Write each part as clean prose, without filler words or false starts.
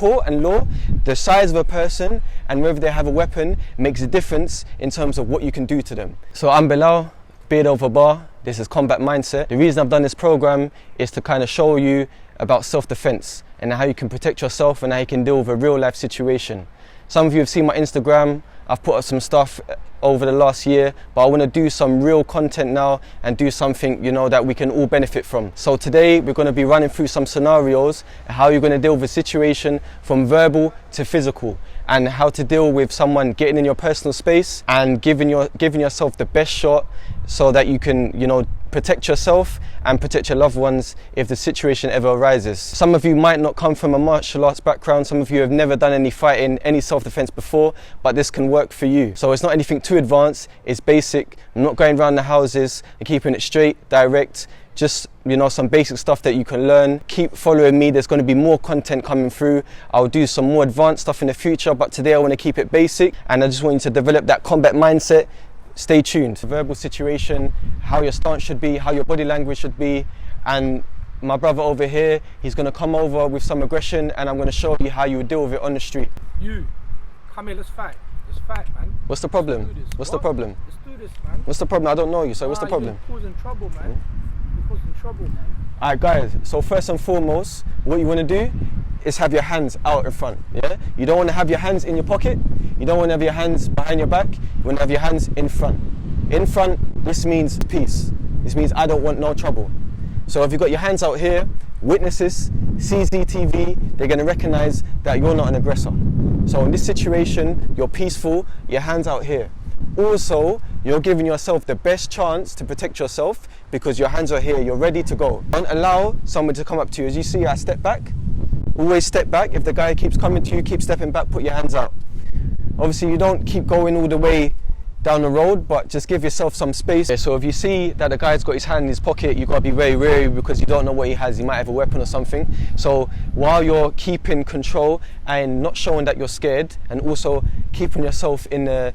court and law, the size of a person and whether they have a weapon makes a difference in terms of what you can do to them. So I'm Bilal, beard over bar. This is Combat Mindset. The reason I've done this program is to kind of show you about self-defense and how you can protect yourself and how you can deal with a real life situation. Some of you have seen my Instagram. I've put up some stuff over the last year, but I want to do some real content now and do something, you know, that we can all benefit from. So today we're going to be running through some scenarios, how you're going to deal with a situation from verbal to physical, and how to deal with someone getting in your personal space and giving yourself the best shot so that you can, you know, protect yourself and protect your loved ones if the situation ever arises. Some of you might not come from a martial arts background, some of you have never done any fighting, any self-defense before, but this can work for you. So it's not anything too advanced, it's basic. I'm not going around the houses and keeping it straight, direct, just, you know, some basic stuff that you can learn. Keep following me, there's going to be more content coming through. I'll do some more advanced stuff in the future, but today I want to keep it basic and I just want you to develop that combat mindset. Stay tuned. Verbal situation, how your stance should be, how your body language should be, and my brother over here, he's going to come over with some aggression and I'm going to show you how you would deal with it on the street. You, come here, let's fight. Let's fight, man. What's the problem? What's the problem? Let's do this, man. What's the problem? I don't know you, so what's the problem? You're causing trouble, man. You're causing trouble, man. Alright guys, so first and foremost, what you want to do is have your hands out in front, yeah? You don't want to have your hands in your pocket, you don't want to have your hands behind your back, you want to have your hands in front. In front, this means peace. This means I don't want no trouble. So if you've got your hands out here, witnesses, CCTV, they're going to recognize that you're not an aggressor. So in this situation, you're peaceful, your hands out here. Also, you're giving yourself the best chance to protect yourself because your hands are here, you're ready to go. Don't allow someone to come up to you. As you see, I step back. Always step back. If the guy keeps coming to you, keep stepping back, put your hands out. Obviously, you don't keep going all the way down the road, but just give yourself some space. So if you see that the guy's got his hand in his pocket, you've got to be very wary because you don't know what he has. He might have a weapon or something. So while you're keeping control and not showing that you're scared, and also keeping yourself in a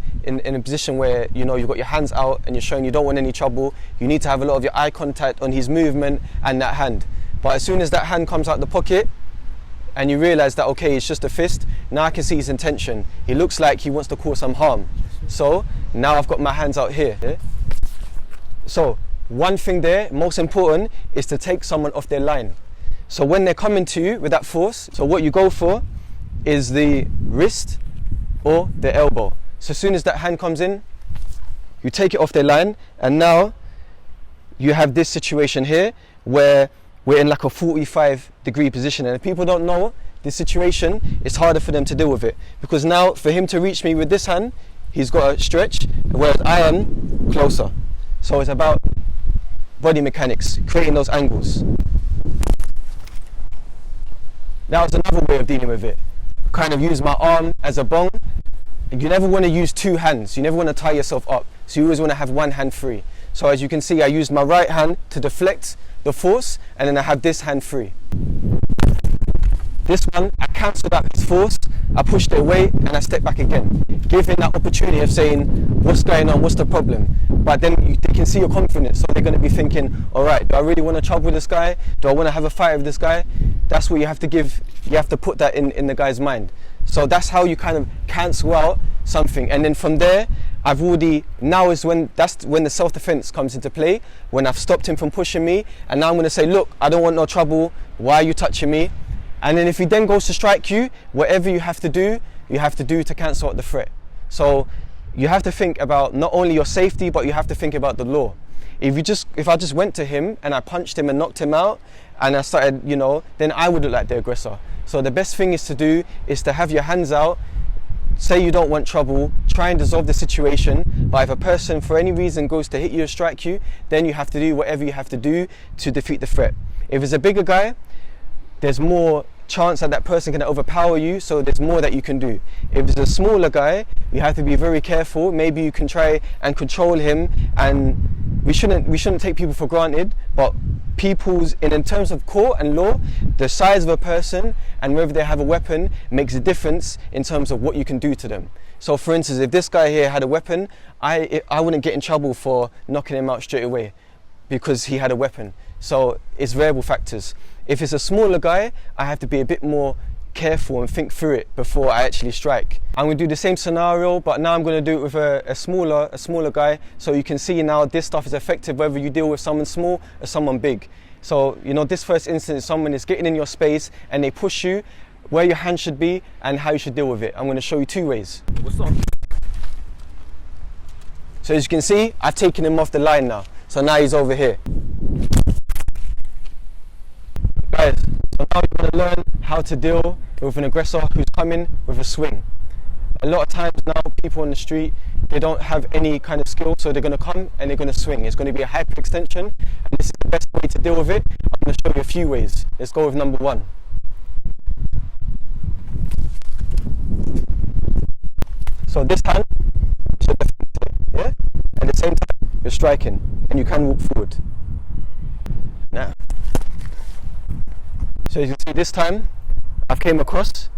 position where, you know, you've got your hands out and you're showing you don't want any trouble, you need to have a lot of your eye contact on his movement and that hand. But as soon as that hand comes out the pocket, and you realize that, okay, it's just a fist, now I can see his intention. He looks like he wants to cause some harm. So now I've got my hands out here. Yeah? So one thing there, most important, is to take someone off their line. So when they're coming to you with that force, so what you go for is the wrist or the elbow. So as soon as that hand comes in, you take it off their line, and now you have this situation here where we're in like a 45-degree position, and if people don't know this situation, it's harder for them to deal with it, because now for him to reach me with this hand, he's got to stretch, whereas I am closer. So it's about body mechanics, creating those angles. That was another way of dealing with it. Kind of use my arm as a bong. You never want to use two hands, you never want to tie yourself up, so you always want to have one hand free. So as you can see, I used my right hand to deflect the force, and then I have this hand free. This one, I cancelled out his force, I pushed it away, and I stepped back again, giving that opportunity of saying, what's going on, what's the problem? But then they can see your confidence, so they're going to be thinking, all right, do I really want to trouble this guy? Do I want to have a fight with this guy? That's what you have to give, you have to put that in the guy's mind. So that's how you kind of cancel out something. And then from there, that's when the self-defense comes into play, when I've stopped him from pushing me, and now I'm going to say, look, I don't want no trouble, why are you touching me? And then if he then goes to strike you, whatever you have to do to cancel out the threat. So you have to think about not only your safety, but you have to think about the law. If I just went to him and I punched him and knocked him out, and I started, you know, then I would look like the aggressor. So the best thing is to have your hands out, say you don't want trouble, try and dissolve the situation, but if a person for any reason goes to hit you or strike you, then you have to do whatever you have to do to defeat the threat. If it's a bigger guy, there's more chance that person can overpower you, so there's more that you can do. If it's a smaller guy, you have to be very careful. Maybe you can try and control him, and we shouldn't take people for granted, but in terms of court and law, the size of a person and whether they have a weapon makes a difference in terms of what you can do to them. So for instance, if this guy here had a weapon, I wouldn't get in trouble for knocking him out straight away because he had a weapon. So it's variable factors. If it's a smaller guy, I have to be a bit more careful and think through it before I actually strike. I'm going to do the same scenario, but now I'm going to do it with a smaller guy, so you can see now this stuff is effective whether you deal with someone small or someone big. So, you know, this first instance, someone is getting in your space and they push you, where your hand should be and how you should deal with it. I'm going to show you 2 ways. What's up? So as you can see, I've taken him off the line now. So now he's over here. Guys, so now you're going to learn how to deal with an aggressor who's coming with a swing. A lot of times now, people on the street, they don't have any kind of skill, so they're going to come and they're going to swing. It's going to be a hyperextension, and this is the best way to deal with it. I'm going to show you a few ways. Let's go with number 1. So this hand is your defense, yeah? At the same time, you're striking, and you can walk forward. Now, so as you see, this time, I've came across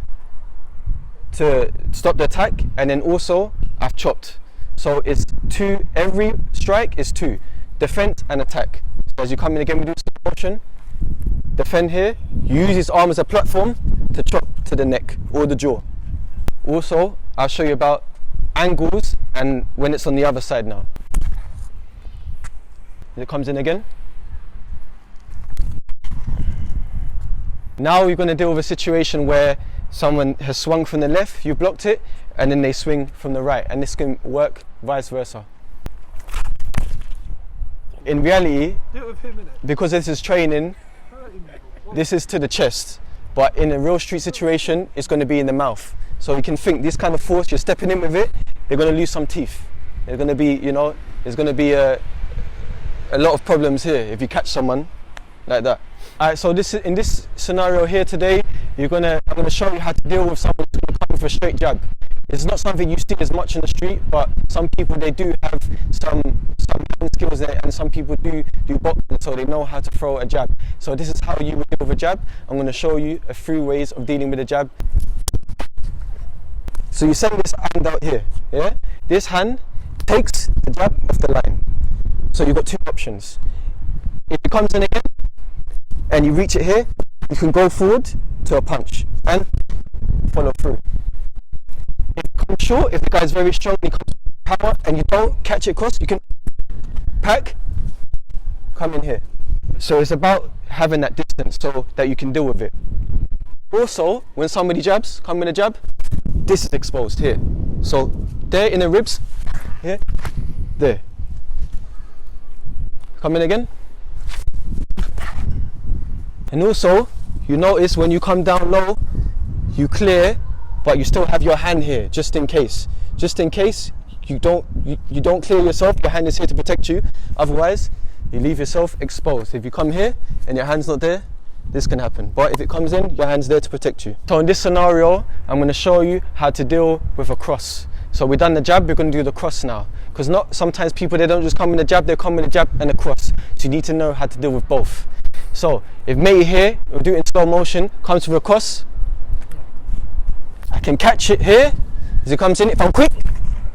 to stop the attack, and then also I've chopped. So it's 2, every strike is 2, defend and attack. So as you come in again, we do slow motion, defend here, use his arm as a platform to chop to the neck or the jaw. Also, I'll show you about angles and when it's on the other side now. It comes in again. Now we're going to deal with a situation where someone has swung from the left, you blocked it, and then they swing from the right, and this can work vice versa. In reality, because this is training, this is to the chest, but in a real street situation, it's going to be in the mouth. So you can think this kind of force, you're stepping in with it, they're going to lose some teeth. There's going to be, you know, there's going to be a lot of problems here if you catch someone like that. Alright, so in this scenario here today, I'm going to show you how to deal with someone who's going to come with a straight jab. It's not something you see as much in the street, but some people, they do have some hand skills there, and some people do boxing, so they know how to throw a jab. So this is how you would deal with a jab. I'm going to show you a few ways of dealing with a jab. So you send this hand out here, yeah? This hand takes the jab off the line. So you've got 2 options. If it comes in again, and you reach it here, you can go forward to a punch and follow through. If it comes short, if the guy's very strong, he comes with power, and you don't catch it across, you can pack, come in here. So it's about having that distance so that you can deal with it. Also, when somebody jabs, come in a jab, this is exposed here. So there in the ribs, here, there. Come in again. And also, you notice when you come down low, you clear, but you still have your hand here, just in case. Just in case you don't clear yourself, your hand is here to protect you. Otherwise, you leave yourself exposed. If you come here and your hand's not there, this can happen. But if it comes in, your hand's there to protect you. So in this scenario, I'm going to show you how to deal with a cross. So we've done the jab, we're going to do the cross now. Because sometimes people, they don't just come with a jab, they come with a jab and a cross. So you need to know how to deal with both. So if mate here, we'll do it in slow motion, comes with a cross, I can catch it here as it comes in. If I'm quick,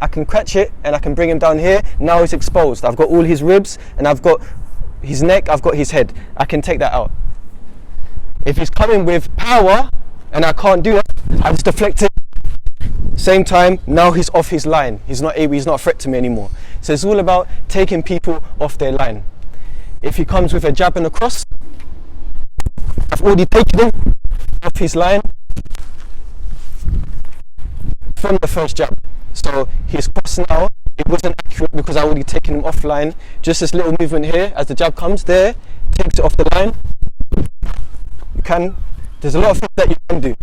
I can catch it and I can bring him down here. Now he's exposed. I've got all his ribs and I've got his neck, I've got his head. I can take that out. If he's coming with power and I can't do it, I just deflect it. Same time, now he's off his line. He's not a threat to me anymore. So it's all about taking people off their line. If he comes with a jab and a cross, I've already taken him off his line from the first jab. So his cross now, it wasn't accurate because I already taken him offline. Just this little movement here, as the jab comes there, takes it off the line. There's a lot of things that you can do.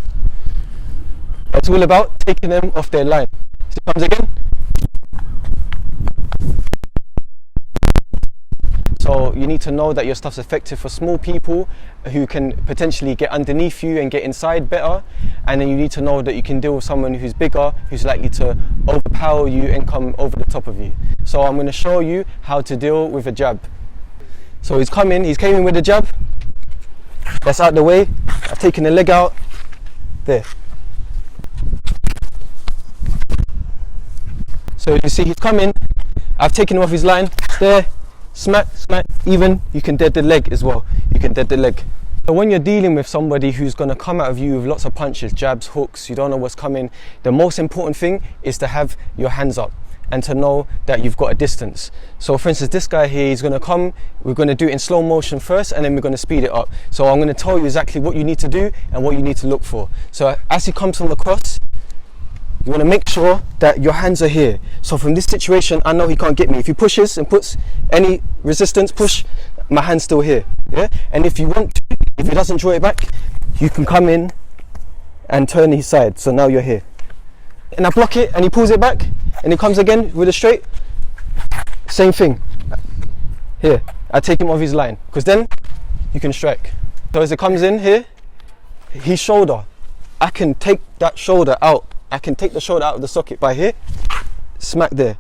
It's all about taking them off their line. So it comes again. So you need to know that your stuff's effective for small people who can potentially get underneath you and get inside better. And then you need to know that you can deal with someone who's bigger, who's likely to overpower you and come over the top of you. So I'm going to show you how to deal with a jab. So he's came in with a jab. That's out the way. I've taken the leg out. There. So you see he's coming. I've taken him off his line. There. Smack, smack. Even you can dead the leg as well. You can dead the leg. So when you're dealing with somebody who's going to come out of you with lots of punches, jabs, hooks, you don't know what's coming, the most important thing is to have your hands up and to know that you've got a distance. So for instance, this guy here, he's going to come, we're going to do it in slow motion first, and then we're going to speed it up. So I'm going to tell you exactly what you need to do and what you need to look for. So as he comes from the cross, you want to make sure that your hands are here. So from this situation, I know he can't get me. If he pushes and puts any resistance, push, my hand's still here. Yeah. And if you want to, if he doesn't draw it back, you can come in and turn his side. So now you're here. And I block it, and he pulls it back, and he comes again with a straight. Same thing. Here, I take him off his line, because then you can strike. So as it comes in here, his shoulder, I can take that shoulder out. I can take the shoulder out of the socket by here, smack there.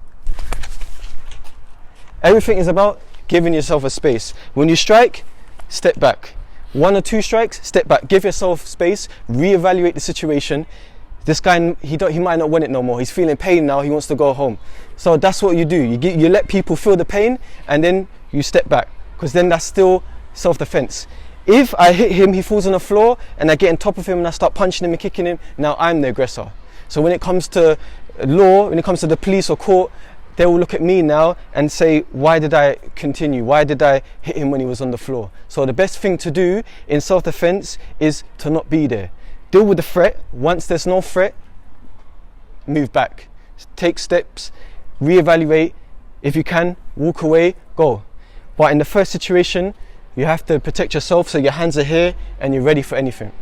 Everything is about giving yourself a space. When you strike, step back. 1 or 2 strikes, step back. Give yourself space, reevaluate the situation. This guy, he might not want it no more. He's feeling pain now, he wants to go home. So that's what you do. You let people feel the pain, and then you step back, because then that's still self-defense. If I hit him, he falls on the floor, and I get on top of him and I start punching him and kicking him, now I'm the aggressor. So when it comes to law, when it comes to the police or court, they will look at me now and say, why did I continue? Why did I hit him when he was on the floor? So the best thing to do in self-defense is to not be there. Deal with the threat. Once there's no threat, move back. Take steps, reevaluate. If you can, walk away, go. But in the first situation, you have to protect yourself, so your hands are here and you're ready for anything.